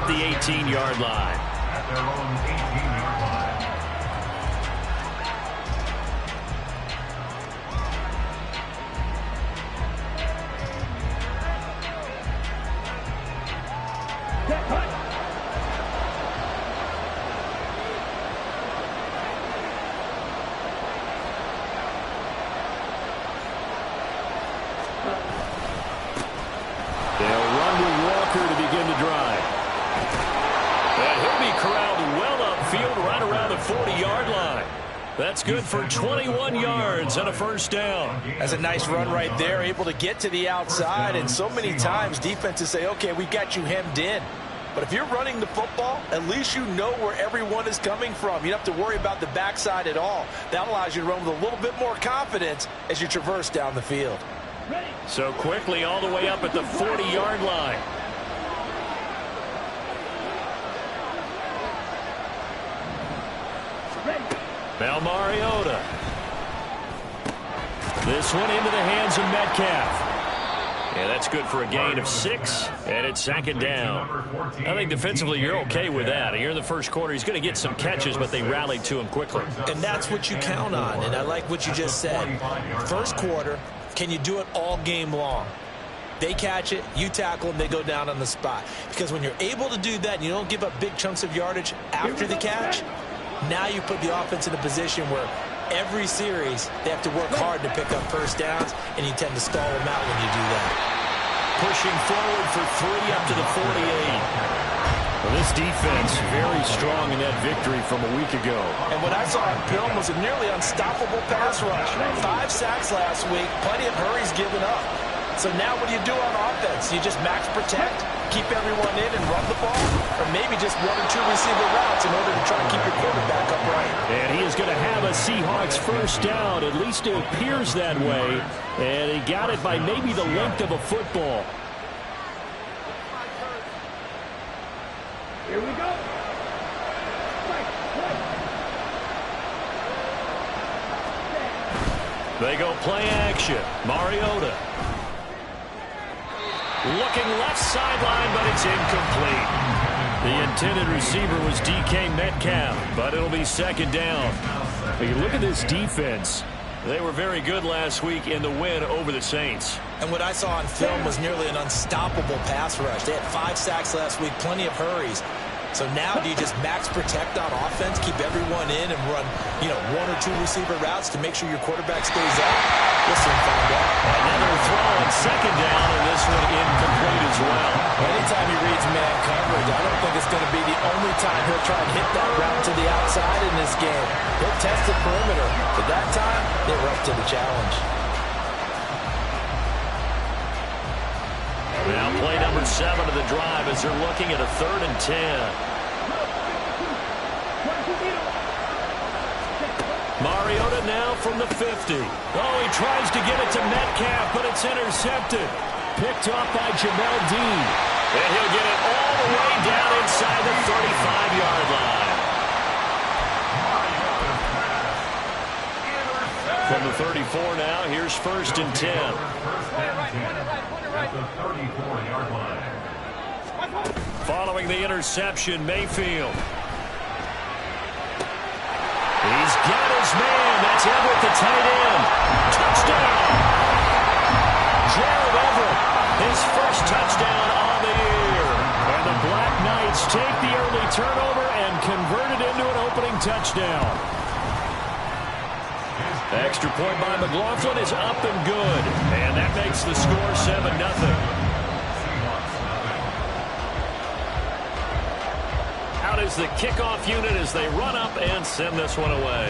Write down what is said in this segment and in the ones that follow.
at the 18-yard line. At their own 18-yard line. They'll run with Walker to begin the drive. And he'll be corralled well upfield right around the 40-yard line. That's good for 21 yards and a first down. That's a nice run right there, able to get to the outside. And so many times defenses say, okay, we got you hemmed in. But if you're running the football, at least you know where everyone is coming from. You don't have to worry about the backside at all. That allows you to run with a little bit more confidence as you traverse down the field. So quickly all the way up at the 40-yard line. Now Mariota. This one into the hands of Metcalf. Yeah, that's good for a gain of 6, and it's second down. I think defensively you're okay with that. Here in the first quarter, he's going to get some catches, but they rallied to him quickly. And that's what you count on, and I like what you just said. First quarter, can you do it all game long? They catch it, you tackle them, they go down on the spot. Because when you're able to do that and you don't give up big chunks of yardage after the catch, now you put the offense in a position where every series they have to work hard to pick up first downs, and you tend to stall them out when you do that. Pushing forward for 3 up to the 48. Well, this defense very strong in that victory from a week ago. And what I saw on film was a nearly unstoppable pass rush. 5 sacks last week, plenty of hurries given up. So now what do you do on offense? You just max protect, keep everyone in and run the ball, or maybe just 1 or 2 receiver routes in order to try to keep your quarterback upright. And he is going to have a Seahawks first down. At least it appears that way. And he got it by maybe the length of a football. Here we go. They go play action. Mariota. Looking left sideline, but it's incomplete. The intended receiver was DK Metcalf, but it'll be second down. But you look at this defense. They were very good last week in the win over the Saints. And what I saw on film was nearly an unstoppable pass rush. They had 5 sacks last week, plenty of hurries. So now do you just max protect on offense, keep everyone in and run, 1 or 2 receiver routes to make sure your quarterback stays out? We'll soon find out. Another throw on second down, and this one incomplete as well. Anytime he reads man coverage, I don't think it's going to be the only time he'll try and hit that route to the outside in this game. He'll test the perimeter, but that time they were up to the challenge. Now play number 7 of the drive as they're looking at a 3rd and 10. Mariota now from the 50. Oh, he tries to get it to Metcalf, but it's intercepted. Picked off by Jamel Dean. And he'll get it all the way down inside the 35-yard line. From the 34 now, here's 1st and 10. At the 34-yard line. Following the interception, Mayfield. He's got his man. That's Everett, the tight end. Touchdown! Gerald Everett, his first touchdown on the year. And the Black Knights take the early turnover and convert it into an opening touchdown. Extra point by McLaughlin is up and good. And that makes the score 7-0. Out is the kickoff unit as they run up and send this one away.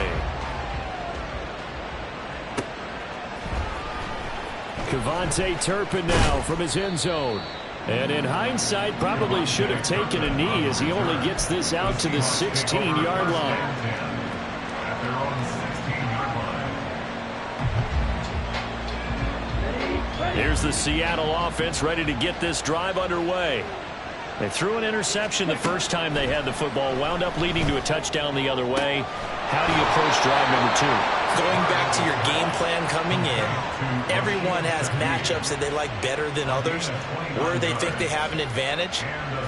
Kevontae Turpin now from his end zone. And in hindsight, probably should have taken a knee as he only gets this out to the 16-yard line. Here's the Seattle offense ready to get this drive underway. They threw an interception the first time they had the football, wound up leading to a touchdown the other way. How do you approach drive number 2? going back to your game plan coming in, everyone has matchups that they like better than others, where they think they have an advantage.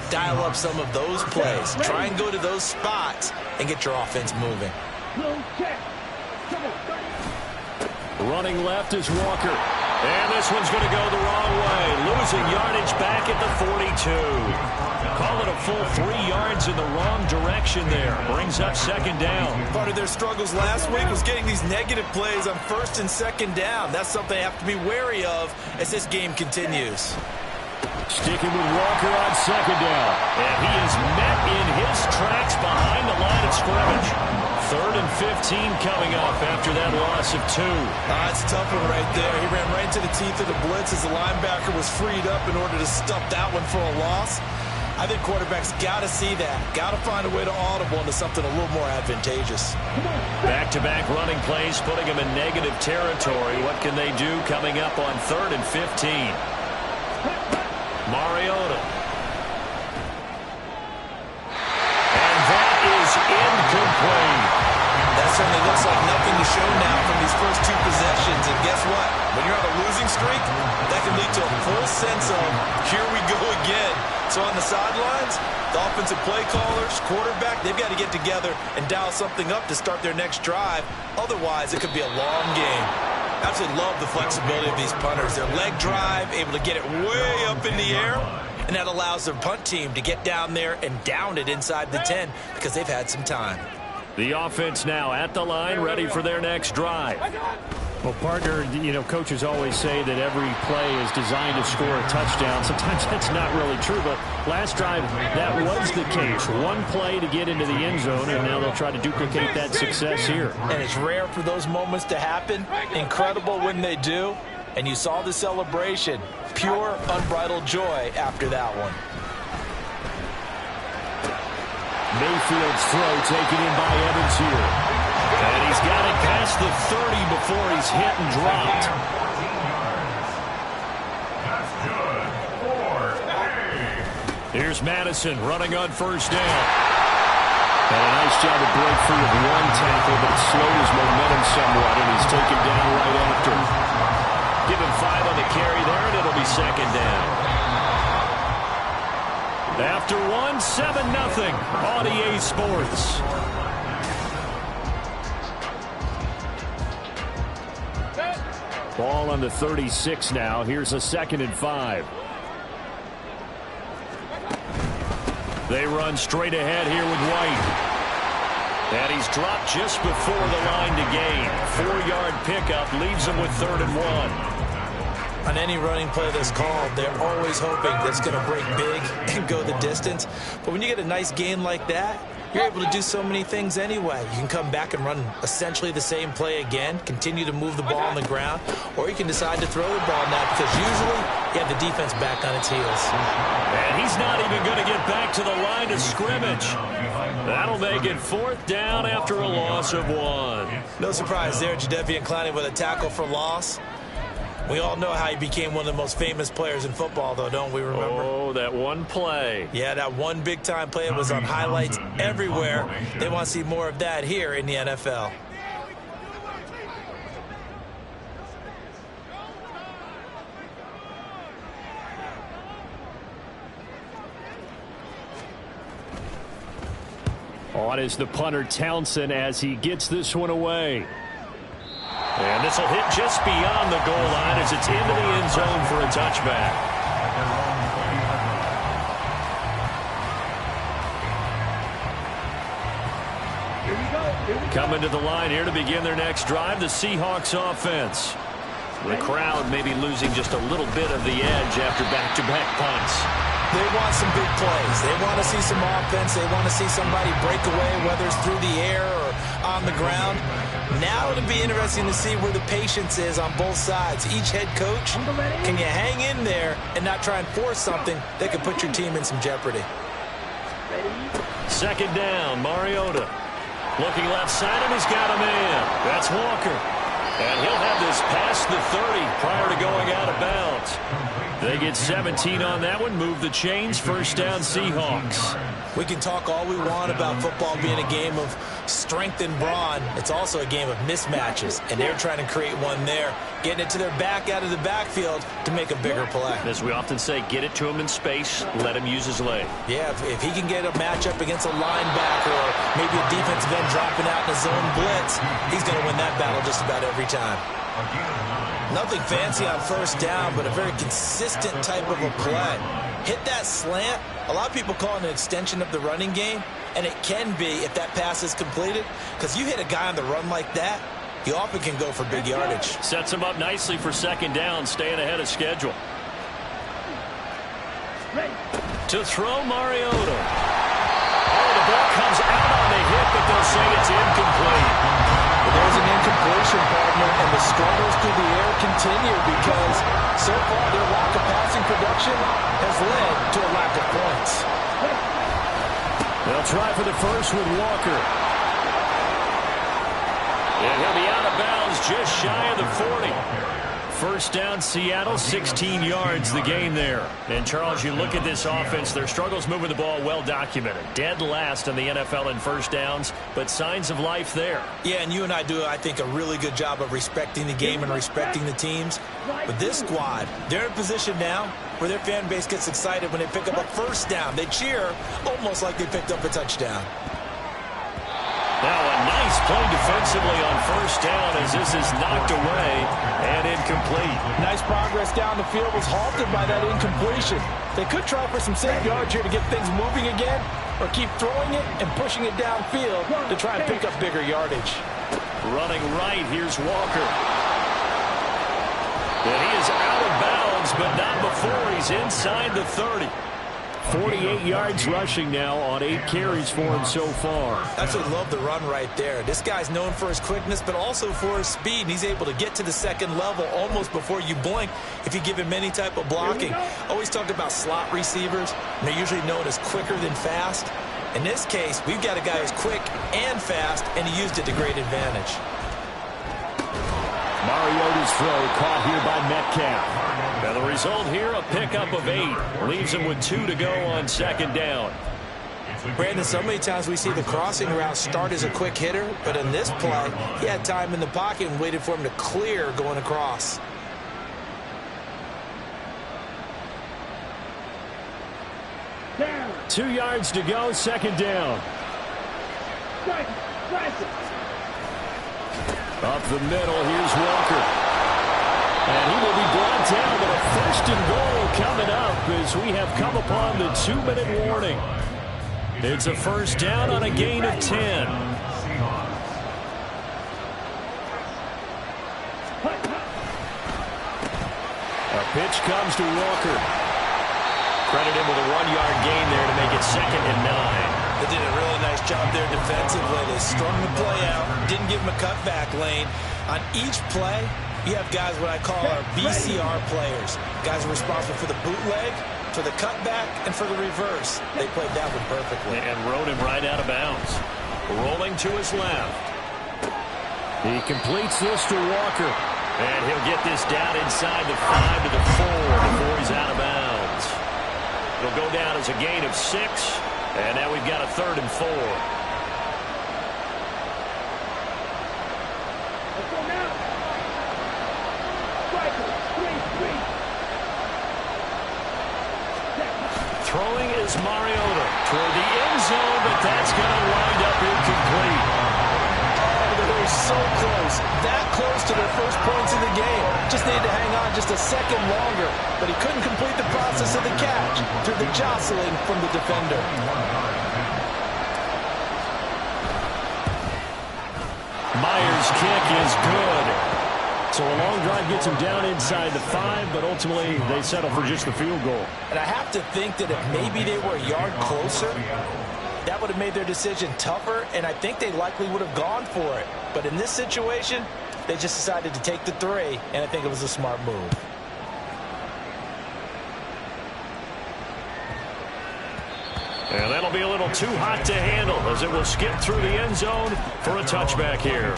Dial up some of those plays. Try and go to those spots and get your offense moving. Running left is Walker. And this one's going to go the wrong way. Losing yardage back at the 42. Call it a full 3 yards in the wrong direction there. Brings up second down. Part of their struggles last week was getting these negative plays on first and second down. That's something they have to be wary of as this game continues. Sticking with Walker on second down. And he is met in his tracks behind the line of scrimmage. 3rd and 15 coming up after that loss of 2. It's a tough one right there. He ran right into the teeth of the blitz as the linebacker was freed up in order to stuff that one for a loss. I think quarterbacks got to see that. Got to find a way to audible into something a little more advantageous. Back-to-back running plays, putting them in negative territory. What can they do coming up on 3rd and 15? Mariota. And that is incomplete. That certainly looks like nothing to show now from these first 2 possessions. And guess what? When you're on a losing streak, that can lead to a full sense of, here we go again. So on the sidelines, the offensive play callers, quarterback, they've got to get together and dial something up to start their next drive. Otherwise, it could be a long game. Absolutely love the flexibility of these punters. Their leg drive, able to get it way up in the air, and that allows their punt team to get down there and down it inside the 10 because they've had some time. The offense now at the line, ready for their next drive. Well, partner, coaches always say that every play is designed to score a touchdown. Sometimes that's not really true, but last drive, that was the case. One play to get into the end zone, and now they'll try to duplicate that success here. And it's rare for those moments to happen. Incredible when they do. And you saw the celebration. Pure, unbridled joy after that one. Mayfield's throw taken in by Evans here. And he's got it past the 30 before he's hit and dropped. That's good. 4-8. Here's Madison running on first down. And a nice job to break free of one tackle, but it slowed his momentum somewhat, and he's taken down right after. Give him 5 on the carry there, and it'll be second down. After 1, 7-0 on EA Sports. Ball on the 36 now. Here's a 2nd and 5. They run straight ahead here with White. And he's dropped just before the line to gain. 4-yard pickup leaves him with 3rd and 1. On any running play that's called, they're always hoping that's going to break big and go the distance. But when you get a nice gain like that, you're able to do so many things anyway. You can come back and run essentially the same play again, continue to move the ball on the ground, or you can decide to throw the ball now because usually you have the defense back on its heels. And he's not even going to get back to the line of scrimmage. That'll make it 4th down after a loss of 1. No surprise there, Jadeveon Clowney with a tackle for loss. We all know how he became one of the most famous players in football, though, don't we remember? Oh, that one play. Yeah, that one big-time play was on highlights everywhere. They want to see more of that here in the NFL. On is the punter Townsend as he gets this one away. And this will hit just beyond the goal line as it's into the end zone for a touchback. Coming to the line here to begin their next drive, the Seahawks offense. The crowd may be losing just a little bit of the edge after back-to-back punts. They want some big plays. They want to see some offense. They want to see somebody break away, whether it's through the air or on the ground. Now it'll be interesting to see where the patience is on both sides. Each head coach, can you hang in there and not try and force something that could put your team in some jeopardy? 2nd down, Mariota. Looking left side, and he's got a man. That's Walker. And he'll have this past the 30 prior to going out of bounds. They get 17 on that one. Move the chains. First down, Seahawks. We can talk all we want about football being a game of strength and brawn. It's also a game of mismatches, and they're trying to create one there, getting it to their back out of the backfield to make a bigger play. As we often say, get it to him in space, let him use his leg. Yeah, if he can get a matchup against a linebacker or maybe a defensive end dropping out in a zone blitz, he's going to win that battle just about every time. Nothing fancy on first down, but a very consistent type of a play. Hit that slant. A lot of people call it an extension of the running game, and it can be if that pass is completed, because you hit a guy on the run like that, he often can go for big yardage. Sets him up nicely for second down, staying ahead of schedule. To throw, Mariota. Oh, the ball comes out on the hit, but they'll say it's incomplete. There's an incompletion, partner, and the struggles through the air continue because so far their lack of passing production has led to a lack of points. They'll try for the first with Walker. And he'll be out of bounds just shy of the 40. First down, Seattle, 16 yards the gain there. And, Charles, you look at this offense, their struggles moving the ball well documented. Dead last in the NFL in first downs, but signs of life there. Yeah, and you and I do, I think, a really good job of respecting the game and respecting the teams. But this squad, they're in a position now where their fan base gets excited when they pick up a first down. They cheer almost like they picked up a touchdown. Now a nice play defensively on first down as this is knocked away and incomplete. Nice progress down the field was halted by that incompletion. They could try for some safe yards here to get things moving again, or keep throwing it and pushing it downfield to try and pick up bigger yardage. Running right, here's Walker. And he is out of bounds, but not before he's inside the 30. 48 yards rushing now on 8 carries for him so far. That's what I love the run right there. This guy's known for his quickness, but also for his speed. And he's able to get to the second level almost before you blink if you give him any type of blocking. Always talk about slot receivers, and they're usually known as quicker than fast. In this case, we've got a guy who's quick and fast, and he used it to great advantage. Mariota's throw caught here by Metcalf. Now the result here, a pickup of 8. Leaves him with 2 to go on second down. Brandon, so many times we see the crossing route start as a quick hitter, but in this play, he had time in the pocket and waited for him to clear going across. Down. 2 yards to go, second down. Up the middle, here's Walker. And he will be brought down, but a first and goal coming up as we have come upon the 2-minute warning. It's a first down on a gain of 10. A pitch comes to Walker. Credit him with a 1-yard gain there to make it 2nd and 9. They did a really nice job there defensively. They strung the play out, didn't give him a cutback lane. On each play, you have guys what I call our BCR players. Guys are responsible for the bootleg, for the cutback, and for the reverse. They played that one perfectly. And rode him right out of bounds. Rolling to his left. He completes this to Walker. And he'll get this down inside the 5 to the 4 before he's out of bounds. It'll go down as a gain of 6. And now we've got a 3rd and 4. Throwing is Mariota toward the end zone, but that's going to wind up incomplete. Oh, they were so close. That close to their first points in the game. Just needed to hang on just a second longer. But he couldn't complete the process of the catch through the jostling from the defender. Myers' kick is good. So a long drive gets him down inside the 5, but ultimately they settle for just the field goal. And I have to think that if maybe they were a yard closer, that would have made their decision tougher, and I think they likely would have gone for it. But in this situation, they just decided to take the 3, and I think it was a smart move. And that'll be a little too hot to handle as it will skip through the end zone for a touchback here.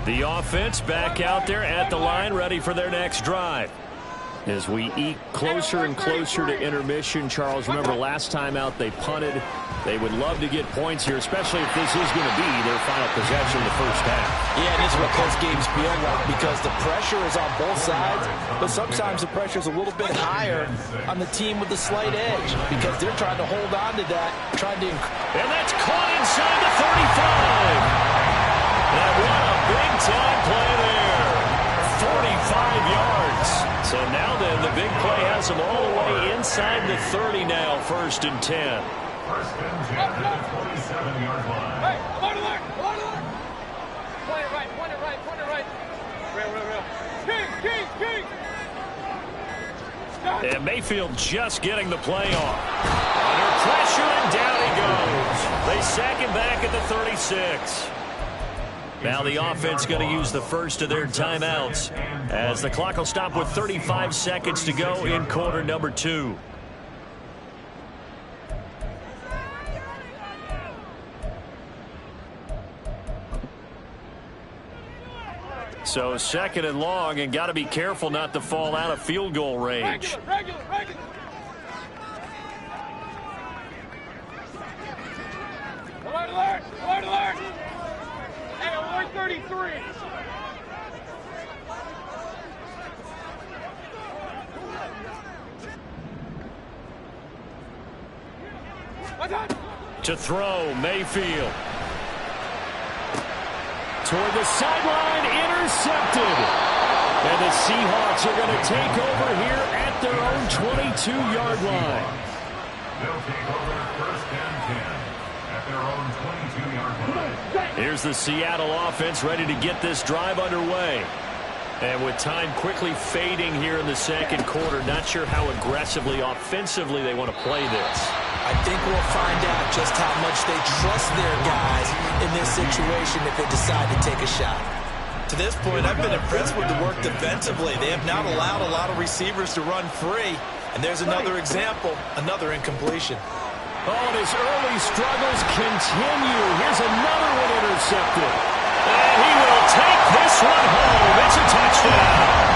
The offense back out there at the line, ready for their next drive. As we eke closer and closer to intermission, Charles, remember last time out they punted. They would love to get points here, especially if this is going to be their final possession of the first half. Yeah, and this is what close games feel like because the pressure is on both sides, but sometimes the pressure is a little bit higher on the team with the slight edge because they're trying to hold on to that, trying to... And that's caught inside the 35. And what a big-time play there. 45 yards. So now then, the big play has them all the way inside the 30 now, 1st and 10. First and 10 at the 27-yard line. Hey, I'm on alert! I'm on alert! Point it right, point it right, point it right. Real. King! And Mayfield just getting the play off. Under pressure, and down he goes. They sack him back at the 36. Now the offense going to use the first of their timeouts as the clock will stop with 35 seconds to go in quarter number 2. So 2nd and long, and got to be careful not to fall out of field goal range. Regular. Alert! Hey, alert 33. To throw, Mayfield. Toward the sideline, intercepted. And the Seahawks are going to take over here at their own 22-yard line. They'll take over 1st and 10 at their own 22-yard line. Here's the Seattle offense ready to get this drive underway. And with time quickly fading here in the 2nd quarter, not sure how aggressively, offensively they want to play this. I think we'll find out just how much they trust their guys in this situation if they decide to take a shot. To this point, I've been impressed with the work defensively. They have not allowed a lot of receivers to run free. And there's another example, another incompletion. Oh, and his early struggles continue. Here's another one intercepted. And he will take this one home. It's a touchdown.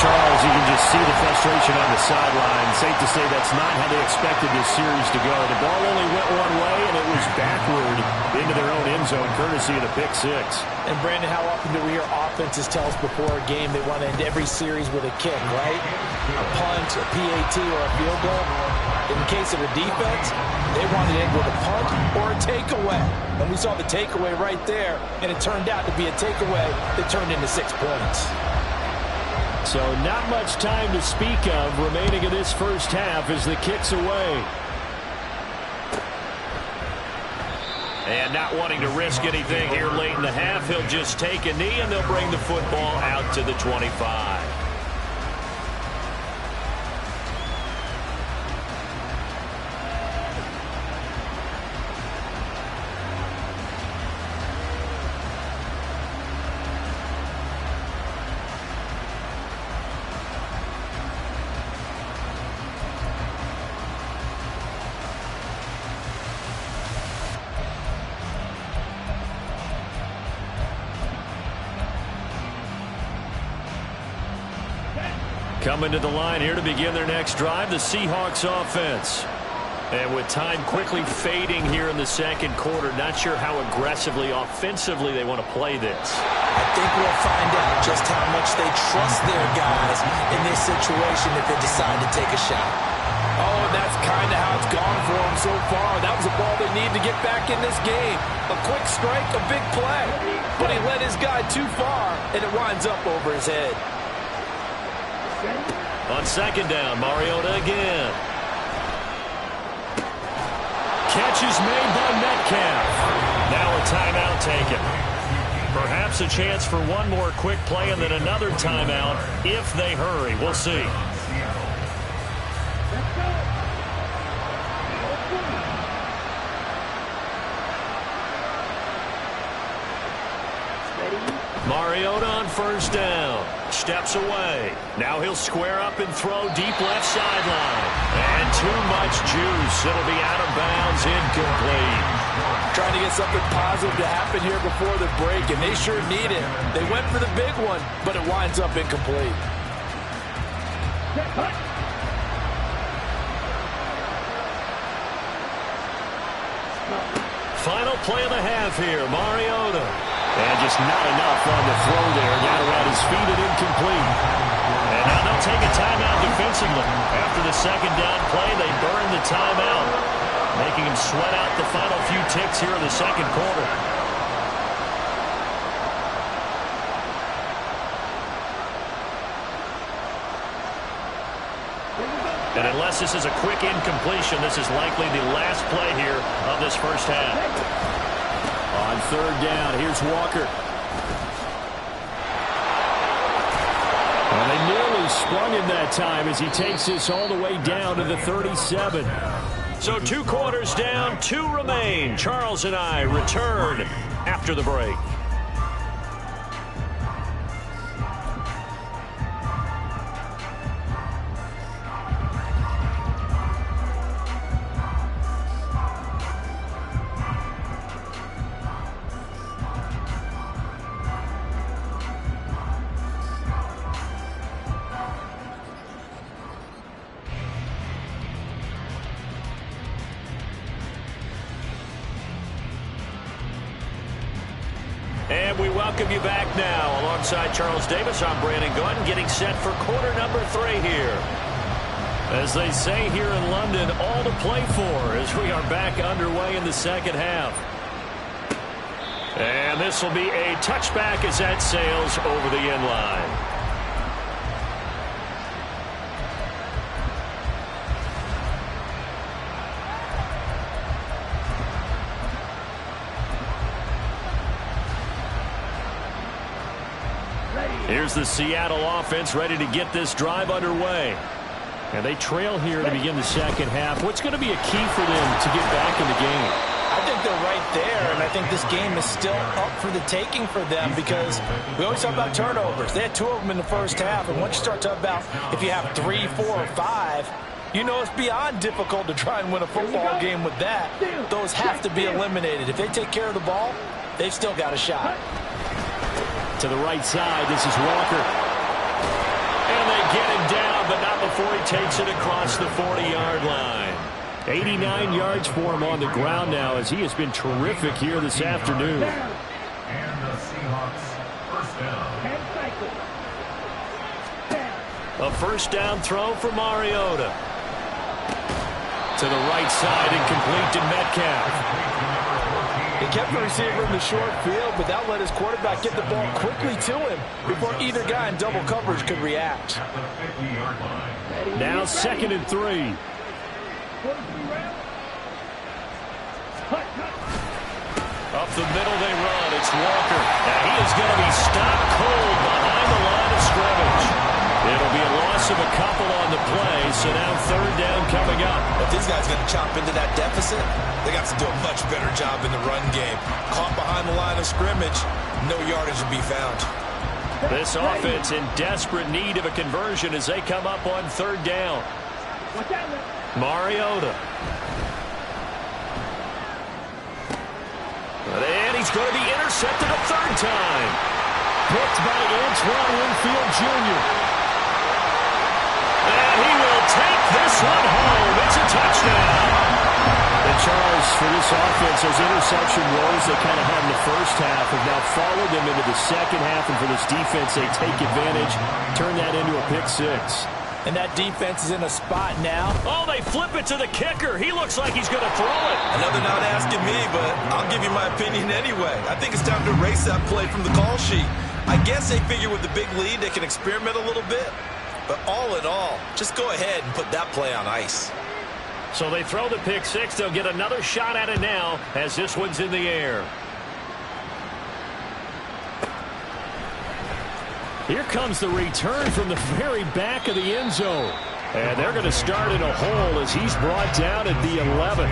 Charles, you can just see the frustration on the sideline. Safe to say that's not how they expected this series to go. The ball only went one way, and it was backward into their own end zone, courtesy of the pick 6. And, Brandon, how often do we hear offenses tell us before a game they want to end every series with a kick, right? A punt, a PAT, or a field goal. In the case of a defense, they wanted to end with a punt or a takeaway. And we saw the takeaway right there, and it turned out to be a takeaway that turned into 6 points. So not much time to speak of remaining in this first half as the kick's away. And not wanting to risk anything here late in the half, he'll just take a knee and they'll bring the football out to the 25. Coming to the line here to begin their next drive, the Seahawks offense. And with time quickly fading here in the 2nd quarter, not sure how aggressively, offensively they want to play this. I think we'll find out just how much they trust their guys in this situation if they decide to take a shot. Oh, and that's kind of how it's gone for them so far. That was a ball they need to get back in this game. A quick strike, a big play. But he led his guy too far, and it winds up over his head. On 2nd down, Mariota again. Catch is made by Metcalf. Now a timeout taken. Perhaps a chance for one more quick play and then another timeout if they hurry. We'll see. Mariota on 1st down. Steps away. Now he'll square up and throw deep left sideline. And too much juice. It'll be out of bounds, incomplete. Trying to get something positive to happen here before the break, and they sure need it. They went for the big one, but it winds up incomplete. Final play of the half here, Mariota. And just not enough on the throw there. Got around his feet and incomplete. And now they'll take a timeout defensively. After the second down play, they burn the timeout, making him sweat out the final few ticks here in the second quarter. And unless this is a quick incompletion, this is likely the last play here of this first half. On third down, here's Walker. And they nearly sprung him that time as he takes this all the way down to the 37. So 2 quarters down, 2 remain. Charles and I return after the break. And we welcome you back now. Alongside Charles Davis, I'm Brandon Gaudin, getting set for quarter number 3 here. As they say here in London, all to play for as we are back underway in the second half. And this will be a touchback as that sails over the end line. Here's the Seattle offense ready to get this drive underway. And they trail here to begin the second half. What's going to be a key for them to get back in the game? I think they're right there, and I think this game is still up for the taking for them because we always talk about turnovers. They had 2 of them in the first half, and once you start talking about if you have 3, 4, or 5, you know it's beyond difficult to try and win a football game with that. Those have to be eliminated. If they take care of the ball, they've still got a shot. To the right side, this is Walker. And they get him down, but not before he takes it across the 40-yard line. 89 yards for him on the ground now as he has been terrific here this afternoon. And the Seahawks first down. A first down throw for Mariota. To the right side, incomplete to Metcalf. He kept the receiver in the short field, but that let his quarterback get the ball quickly to him before either guy in double coverage could react. Now 2nd and 3. Up the middle they run. It's Walker. And he is going to be stopped cold behind the line of scrimmage. It'll be a loss of a couple on the play, so now 3rd down coming up. If these guys are going to chop into that deficit, they got to do a much better job in the run game. Caught behind the line of scrimmage, no yardage will be found. This offense in desperate need of a conversion as they come up on 3rd down. Mariota. And he's going to be intercepted a 3rd time. Picked by Antoine Winfield Jr. And he will take this one home. It's a touchdown. And Charles, for this offense, those interception woes they kind of had in the first half have now followed them into the second half. And for this defense, they take advantage, turn that into a pick 6. And that defense is in a spot now. Oh, they flip it to the kicker. He looks like he's going to throw it. I know they're not asking me, but I'll give you my opinion anyway. I think it's time to erase that play from the call sheet. I guess they figure with the big lead they can experiment a little bit. But all in all, just go ahead and put that play on ice. So they throw the pick 6. They'll get another shot at it now as this one's in the air. Here comes the return from the very back of the end zone. And they're going to start in a hole as he's brought down at the 11.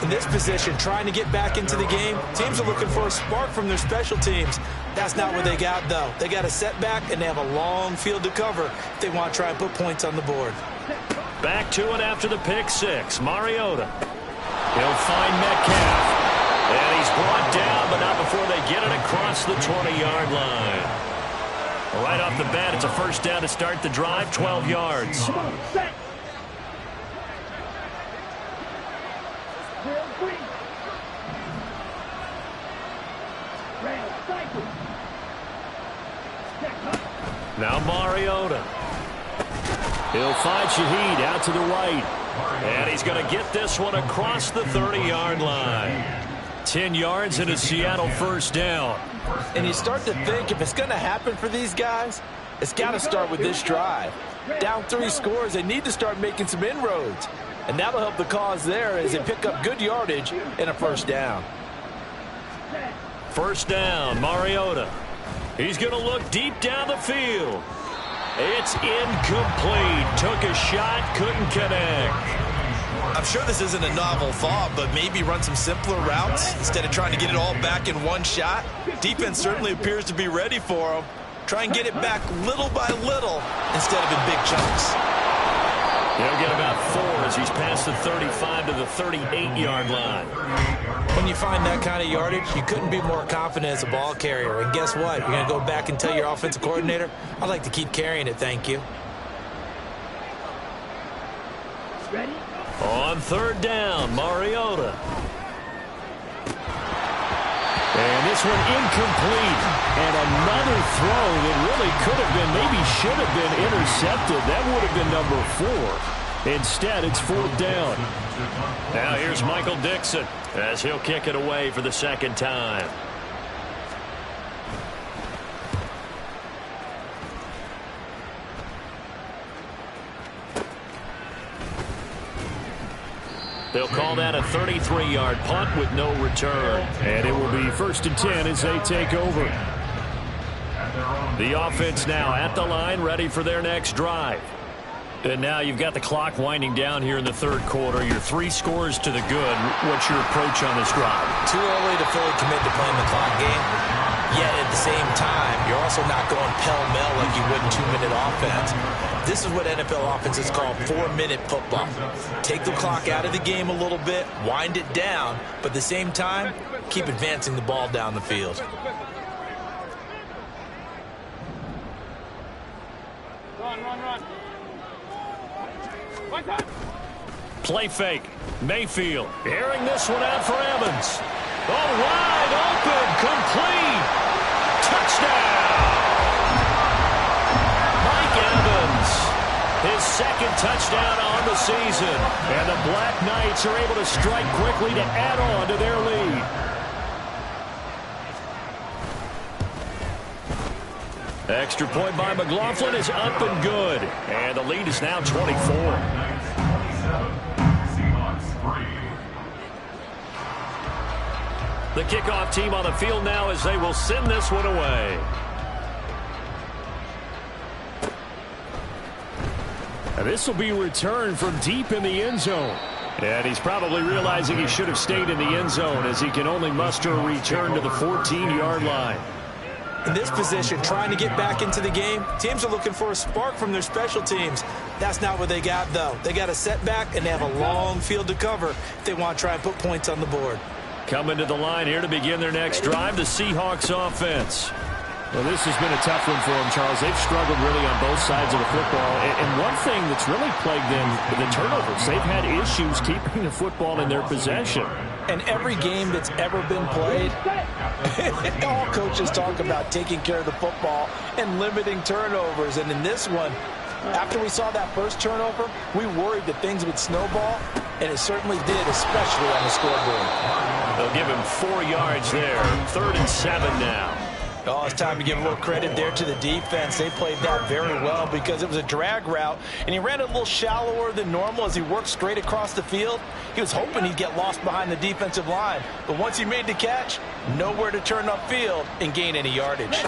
In this position, trying to get back into the game, teams are looking for a spark from their special teams. That's not what they got, though. They got a setback, and they have a long field to cover if they want to try and put points on the board. Back to it after the pick 6. Mariota. He'll find Metcalf. And he's brought down, but not before they get it across the 20-yard line. Right off the bat, it's a first down to start the drive, 12 yards. Now Mariota. He'll find Shaheed out to the right. And he's going to get this one across the 30-yard line. 10 yards and a Seattle first down. And you start to think if it's going to happen for these guys, it's got to start with this drive. Down 3 scores, they need to start making some inroads. And that'll help the cause there as they pick up good yardage and a first down. First down, Mariota. He's going to look deep down the field. It's incomplete. Took a shot, couldn't connect. I'm sure this isn't a novel thought, but maybe run some simpler routes instead of trying to get it all back in one shot. Defense certainly appears to be ready for him. Try and get it back little by little instead of in big chunks. He'll get about 4 as he's past the 35 to the 38-yard line. When you find that kind of yardage, you couldn't be more confident as a ball carrier. And guess what? You're going to go back and tell your offensive coordinator, I'd like to keep carrying it, thank you. Ready? On third down, Mariota. And this one incomplete. And another throw that really could have been, maybe should have been intercepted. That would have been number 4. Instead, it's 4th down. Now here's Michael Dixon as he'll kick it away for the second time. They'll call that a 33-yard punt with no return. And it will be 1st and 10 as they take over. The offense now at the line, ready for their next drive. And now you've got the clock winding down here in the third quarter. You're 3 scores to the good. What's your approach on this drive? Too early to fully commit to playing the clock game. Yet at the same time, you're also not going pell-mell like you would in 2-minute offense. This is what NFL offenses call 4-minute football. Take the clock out of the game a little bit, wind it down, but at the same time, keep advancing the ball down the field. Run. Play fake. Mayfield airing this one out for Evans. Oh, wide open, complete. Touchdown. Mike Evans, his second touchdown on the season. And the Black Knights are able to strike quickly to add on to their lead. Extra point by McLaughlin is up and good. And the lead is now 24. The kickoff team on the field now as they will send this one away. And this will be returned from deep in the end zone. And he's probably realizing he should have stayed in the end zone as he can only muster a return to the 14-yard line. In this position, trying to get back into the game, teams are looking for a spark from their special teams. That's not what they got, though. They got a setback, and they have a long field to cover if they want to try and put points on the board. Coming to the line here to begin their next drive, the Seahawks offense. Well, this has been a tough one for them, Charles. They've struggled really on both sides of the football. And one thing that's really plagued them, the turnovers. They've had issues keeping the football in their possession. And every game that's ever been played, all coaches talk about taking care of the football and limiting turnovers. And in this one, after we saw that first turnover, we worried that things would snowball, and it certainly did, especially on the scoreboard. They'll give him 4 yards there. 3rd and 7 now. Oh, it's time to give a little credit there to the defense. They played that very well because it was a drag route, and he ran a little shallower than normal as he worked straight across the field. He was hoping he'd get lost behind the defensive line, but once he made the catch, nowhere to turn upfield and gain any yardage.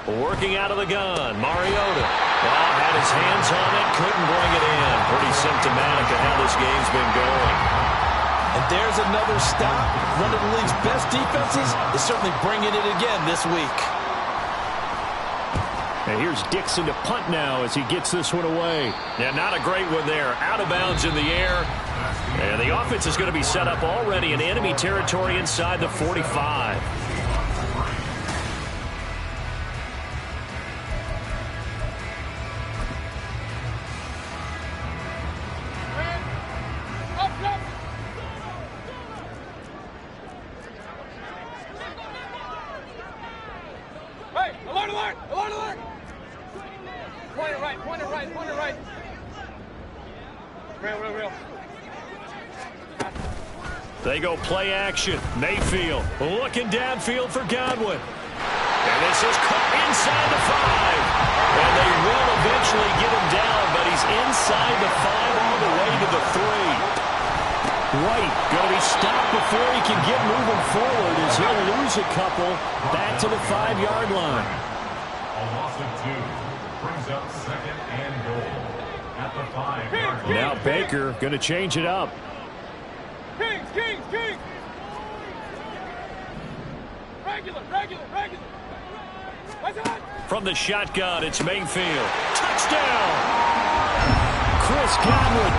Working out of the gun, Mariota. Well, had his hands on it, couldn't bring it in. Pretty symptomatic of how this game's been going. And there's another stop. One of the league's best defenses is certainly bringing it again this week. And here's Dixon to punt now as he gets this one away. Yeah, not a great one there. Out of bounds in the air. And the offense is going to be set up already in enemy territory inside the 45. They go play action. Mayfield looking downfield for Godwin. And this is caught inside the 5. And they will eventually get him down, but he's inside the 5 all the way to the 3. White going to be stopped before he can get moving forward as he'll lose a couple back to the 5-yard line. A loss of 2 brings up 2nd and goal at the 5-yard line. Now Baker going to change it up. Kings! Regular! From the shotgun, it's Mayfield. Touchdown! Chris Godwin,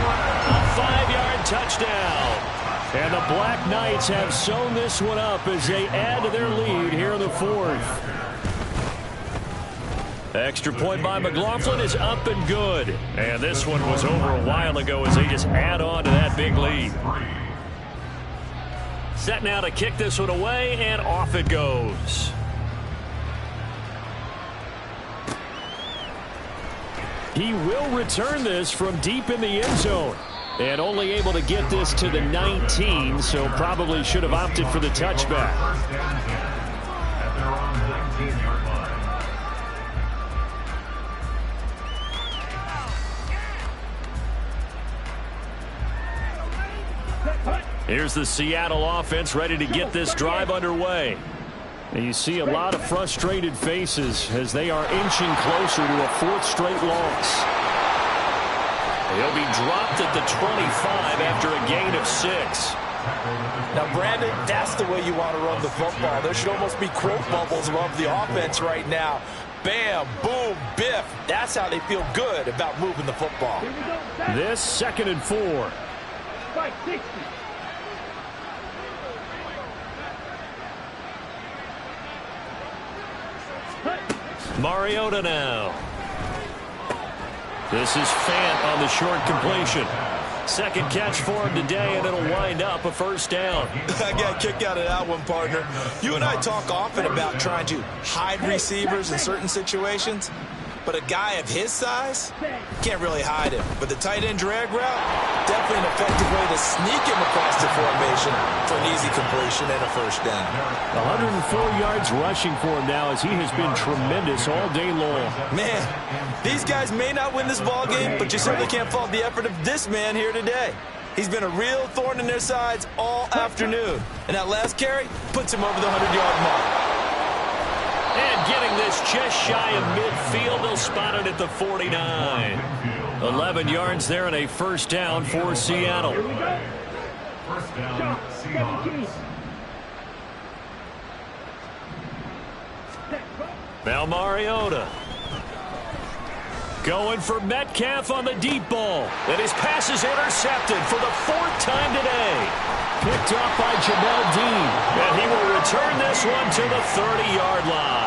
a 5-yard touchdown. And the Black Knights have sewn this one up as they add to their lead here in the 4th. Extra point by McLaughlin is up and good. And this one was over a while ago as they just add on to that big lead. Set now to kick this one away, and off it goes. He will return this from deep in the end zone. And only able to get this to the 19, so probably should have opted for the touchback. First down 10 at their own 19-yard line. Here's the Seattle offense ready to get this drive underway. And you see a lot of frustrated faces as they are inching closer to a 4th straight loss. He'll be dropped at the 25 after a gain of 6. Now, Brandon, that's the way you want to run the football. There should almost be quote bubbles above the offense right now. Bam, boom, biff. That's how they feel good about moving the football. This 2nd and 4. 60. Mariota now. This is Fant on the short completion. Second catch for him today, and it'll wind up a first down. I got a kick out of that one, partner. You and I talk often about trying to hide receivers in certain situations, but a guy of his size, can't really hide him. But the tight end drag route, definitely an effective way to sneak him across the formation for an easy completion and a first down. 104 yards rushing for him now as he has been tremendous all day long. Man, these guys may not win this ball game, but you certainly can't fault the effort of this man here today. He's been a real thorn in their sides all afternoon. And that last carry puts him over the 100-yard mark. And getting this just shy of midfield, they'll spot it at the 49. 11 yards there and a first down for Seattle. First down, Seahawks. Now Mariota. Going for Metcalf on the deep ball. And his pass is intercepted for the 4th time today. Picked up by Jamel Dean. And he will return this one to the 30-yard line.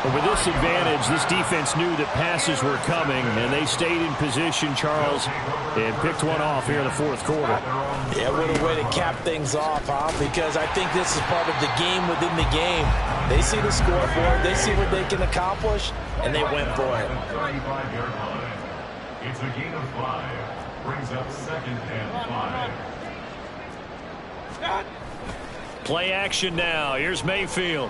But with this advantage, this defense knew that passes were coming, and they stayed in position, Charles, and picked one off here in the 4th quarter. Yeah, what a way to cap things off, huh? Because I think this is part of the game within the game. They see the scoreboard, they see what they can accomplish, and they went for it. 35-yard line. It's a gain of 5. Brings up 2nd and 5. Play action now. Here's Mayfield.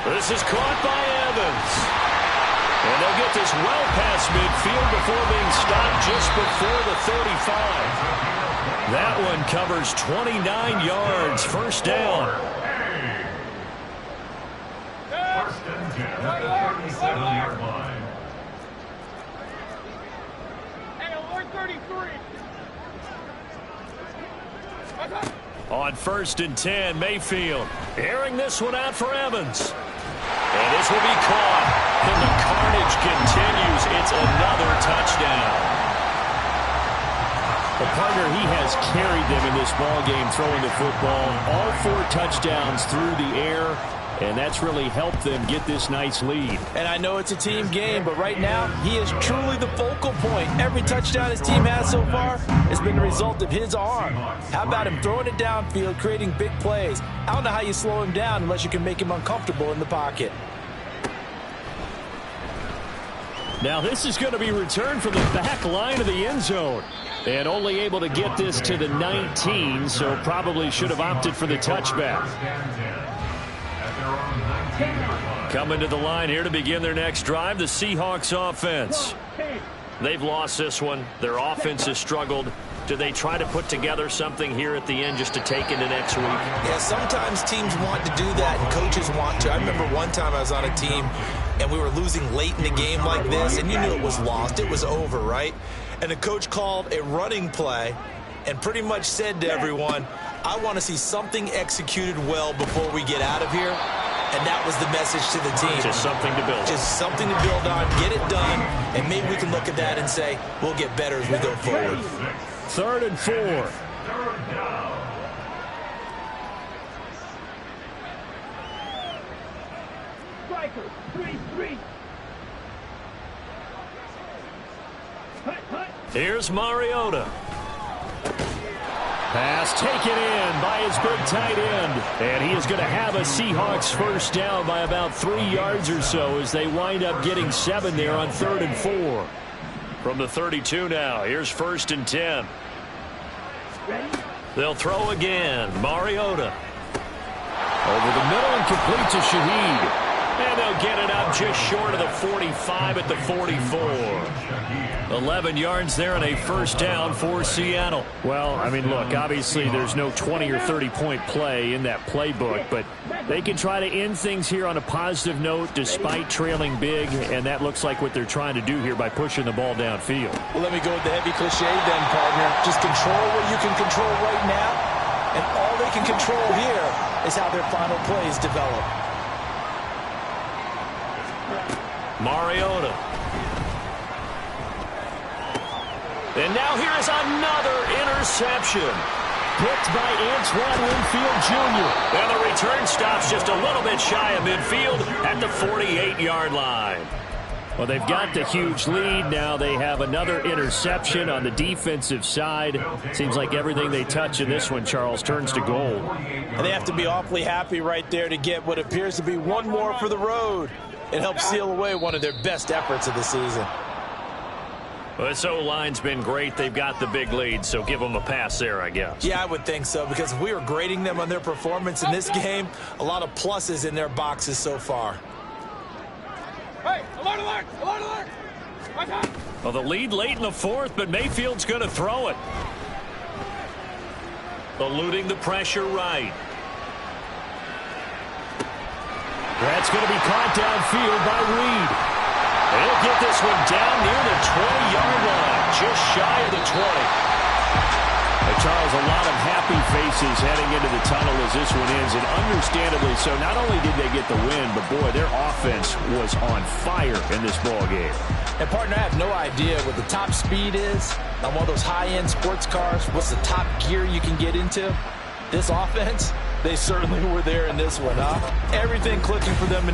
This is caught by Evans. And they'll get this well past midfield before being stopped just before the 35. That one covers 29 yards. First down. First and 10 at the 37-yard line. Hey, alert 33. On 1st and 10, Mayfield airing this one out for Evans. And this will be caught. And the carnage continues. It's another touchdown. The partner, he has carried them in this ball game throwing the football. All 4 touchdowns through the air, and that's really helped them get this nice lead. And I know it's a team game, but right now, he is truly the focal point. Every touchdown his team has so far has been the result of his arm. How about him throwing it downfield, creating big plays? I don't know how you slow him down unless you can make him uncomfortable in the pocket. Now this is going to be returned from the back line of the end zone. And only able to get this to the 19, so probably should have opted for the touchback. Coming to the line here to begin their next drive, the Seahawks offense. They've lost this one. Their offense has struggled. Do they try to put together something here at the end just to take into next week? Yeah, sometimes teams want to do that and coaches want to. I remember one time I was on a team and we were losing late in the game like this, and you knew it was lost. It was over, right? And the coach called a running play and pretty much said to everyone, I want to see something executed well before we get out of here. And that was the message to the team. Just something to build on. Just something to build on, get it done, and maybe we can look at that and say, we'll get better as we go forward. 3rd and 4. Striker, 3-3. Here's Mariota. Pass taken in by his big tight end. And he is going to have a Seahawks first down by about 3 yards or so as they wind up getting 7 there on 3rd and 4. From the 32 now, here's 1st and 10. They'll throw again. Mariota. Over the middle and complete to Shaheed. And they'll get it up just short of the 45 at the 44. 11 yards there and a first down for Seattle. Well, I mean, look, obviously there's no 20 or 30-point play in that playbook, but they can try to end things here on a positive note despite trailing big, and that looks like what they're trying to do here by pushing the ball downfield. Well, let me go with the heavy cliche then, partner. Just control what you can control right now, and all they can control here is how their final plays develop. Mariota. And now here is another interception. Picked by Antoine Winfield Jr. And the return stops just a little bit shy of midfield at the 48-yard line. Well, they've got the huge lead. Now they have another interception on the defensive side. Seems like everything they touch in this one, Charles, turns to gold. And they have to be awfully happy right there to get what appears to be one more for the road. It helps seal away one of their best efforts of the season. Well, this O-line's been great. They've got the big lead, so give them a pass there, I guess. Yeah, I would think so, because if we were grading them on their performance in this game, a lot of pluses in their boxes so far. Hey, alert, alert, alert, alert. Watch out. Well, the lead late in the 4th, but Mayfield's going to throw it. Eluding the pressure right. That's going to be caught downfield by Reed. He'll get this one down near the 20-yard line, just shy of the 20. Charles, a lot of happy faces heading into the tunnel as this one ends, and understandably so. Not only did they get the win, but boy, their offense was on fire in this ball game. And partner, I have no idea what the top speed is on one of those high-end sports cars. What's the top gear you can get into? This offense, they certainly were there in this one, huh? Everything clicking for them in this